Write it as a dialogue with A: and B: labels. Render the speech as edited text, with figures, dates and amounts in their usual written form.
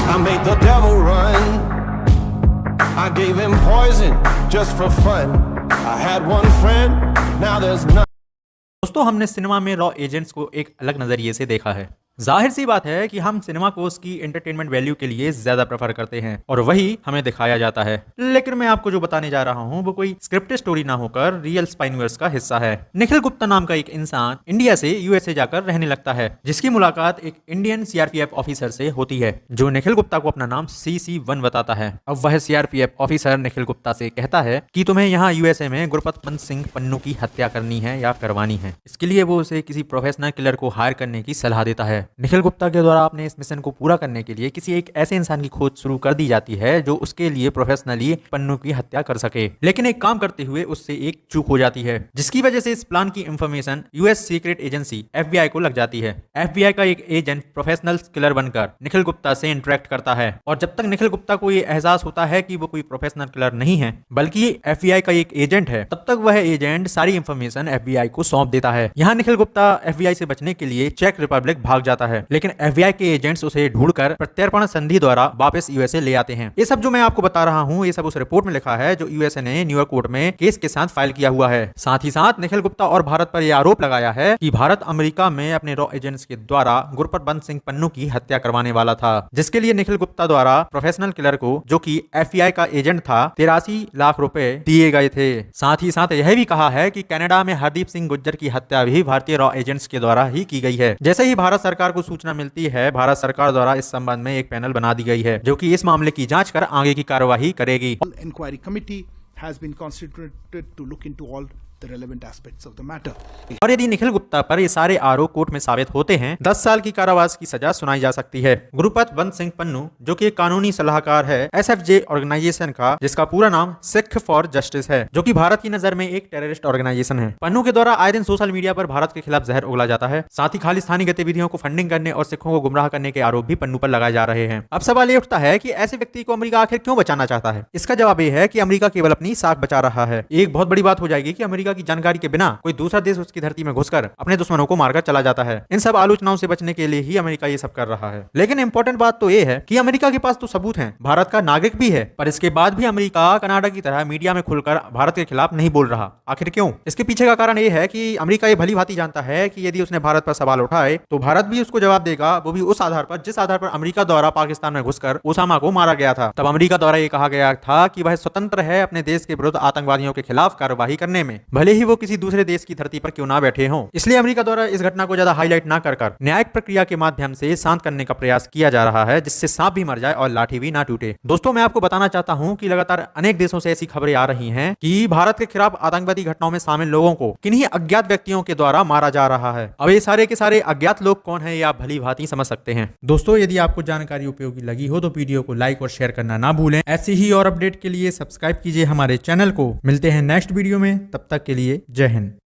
A: I made the devil run. I gave him poison just for fun. I had one friend, now there's none.
B: दोस्तों, हमने cinema में raw agents को एक अलग नजरिए से देखा है। जाहिर सी बात है कि हम सिनेमा को उसकी एंटरटेनमेंट वैल्यू के लिए ज्यादा प्रेफर करते हैं और वही हमें दिखाया जाता है। लेकिन मैं आपको जो बताने जा रहा हूँ वो कोई स्क्रिप्टेड स्टोरी ना होकर रियल स्पाई यूनिवर्स का हिस्सा है। निखिल गुप्ता नाम का एक इंसान इंडिया से यूएसए जाकर रहने लगता है, जिसकी मुलाकात एक इंडियन सीआरपीएफ ऑफिसर से होती है, जो निखिल गुप्ता को अपना नाम CC1 बताता है। अब वह सीआरपीएफ ऑफिसर निखिल गुप्ता से कहता है कि तुम्हें यहाँ यूएसए में गुरपतवंत सिंह पन्नू की हत्या करनी है या करवानी है। इसके लिए वो उसे किसी प्रोफेशनल किलर को हायर करने की सलाह देता है। निखिल गुप्ता के द्वारा अपने इस मिशन को पूरा करने के लिए किसी एक ऐसे इंसान की खोज शुरू कर दी जाती है जो उसके लिए प्रोफेशनली पन्नू की हत्या कर सके। लेकिन एक काम करते हुए उससे एक चूक हो जाती है, जिसकी वजह से इस प्लान की information US secret agency FBI को लग जाती है। FBI का एक एजेंट प्रोफेशनल किलर बनकर निखिल गुप्ता से इंटरेक्ट करता है और जब तक निखिल गुप्ता को ये एहसास होता है कि वो कोई प्रोफेशनल किलर नहीं है बल्कि FBI का एक एजेंट है, तब तक वह एजेंट सारी इंफॉर्मेशन FBI को सौंप देता है। यहाँ निखिल गुप्ता FBI से बचने के लिए चेक रिपब्लिक भाग जाता है, लेकिन FBI के एजेंट्स उसे ढूंढकर प्रत्यर्पण संधि द्वारा वापस यूएसए ले आते हैं। ये सब जो मैं आपको बता रहा हूँ ये सब उस रिपोर्ट में लिखा है जो यूएसए ने न्यूयॉर्क कोर्ट में केस के साथ फाइल किया हुआ है। साथ ही साथ निखिल गुप्ता और भारत पर यह आरोप लगाया है कि भारत अमेरिका में अपने रॉ एजेंट्स के द्वारा गुरपतवंत सिंह पन्नू की हत्या करवाने वाला था, जिसके लिए निखिल गुप्ता द्वारा प्रोफेशनल किलर को, जो कि FBI का एजेंट था, 83 लाख रुपए दिए गए थे। साथ ही साथ यह भी कहा है कि कनाडा में हरदीप सिंह गुज्जर की हत्या भी भारतीय रॉ एजेंट्स के द्वारा ही की गई है। जैसे ही भारत सरकार को सूचना मिलती है, भारत सरकार द्वारा इस संबंध में एक पैनल बना दी गई है जो कि इस मामले की जांच कर आगे की कार्यवाही करेगी।
C: Inquiry committee has been constituted to look into all the relevant aspects of the matter.
B: और यदि निखिल गुप्ता पर ये सारे आरोप कोर्ट में साबित होते हैं, 10 साल की कारावास की सजा सुनाई जा सकती है। गुरपतवंत सिंह पन्नू, जो कि एक कानूनी सलाहकार है SFJ ऑर्गेनाइजेशन का, जिसका पूरा नाम सिख फॉर जस्टिस है, जो कि भारत की नजर में एक टेररिस्ट ऑर्गेनाइजेशन है। पन्नू के द्वारा आए दिन सोशल मीडिया पर भारत के खिलाफ जहर उगला जाता है। साथ ही खालिस्तानी गतिविधियों को फंडिंग करने और सिखों को गुमराह करने के आरोप भी पन्नू पर लगाए जा रहे हैं। अब सवाल ये उठता है कि ऐसे व्यक्ति को अमेरिका आखिर क्यों बचाना चाहता है। इसका जवाब ये है कि अमेरिका केवल अपनी साख बचा रहा है। एक बहुत बड़ी बात हो जाएगी कि अमेरिका की जानकारी के बिना कोई दूसरा देश उसकी धरती में घुसकर अपने दुश्मनों को मारकर चला जाता है। इन सब आलोचनाओं से बचने के लिए ही अमेरिका ये सब कर रहा है। लेकिन इंपॉर्टेंट बात तो ये है कि अमेरिका के पास तो सबूत हैं, भारत का नागरिक भी है, पर इसके बाद भी अमेरिका कनाडा की तरह मीडिया में खुलकर भारत के खिलाफ नहीं बोल रहा। आखिर क्यों? इसके पीछे का कारण ये है कि अमेरिका ये भली भांति जानता है कि यदि उसने भारत पर सवाल उठाए तो भारत भी उसको जवाब देगा, वो भी उस आधार पर जिस आधार पर अमेरिका द्वारा पाकिस्तान में घुसकर ओसामा को मारा गया था। तब अमेरिका द्वारा ये कहा गया था कि वह स्वतंत्र है अपने देश के विरुद्ध आतंकवादियों के खिलाफ कार्यवाही करने में, भले ही वो किसी दूसरे देश की धरती पर क्यों ना बैठे हों। इसलिए अमेरिका द्वारा इस घटना को ज्यादा हाईलाइट ना कर न्यायिक प्रक्रिया के माध्यम से शांत करने का प्रयास किया जा रहा है, जिससे सांप भी मर जाए और लाठी भी ना टूटे। दोस्तों, मैं आपको बताना चाहता हूं कि लगातार अनेक देशों से ऐसी खबरें आ रही हैं कि भारत के खिलाफ आतंकवादी घटनाओं में शामिल लोगों को किन्हीं अज्ञात व्यक्तियों के द्वारा मारा जा रहा है। अब ये सारे के सारे अज्ञात लोग कौन है, ये आप भली भांति समझ सकते हैं। दोस्तों, यदि आपको जानकारी उपयोगी लगी हो तो वीडियो को लाइक और शेयर करना ना भूलें। ऐसी ही और अपडेट के लिए सब्सक्राइब कीजिए हमारे चैनल को। मिलते हैं नेक्स्ट वीडियो में, तब तक के लिए जय हिंद।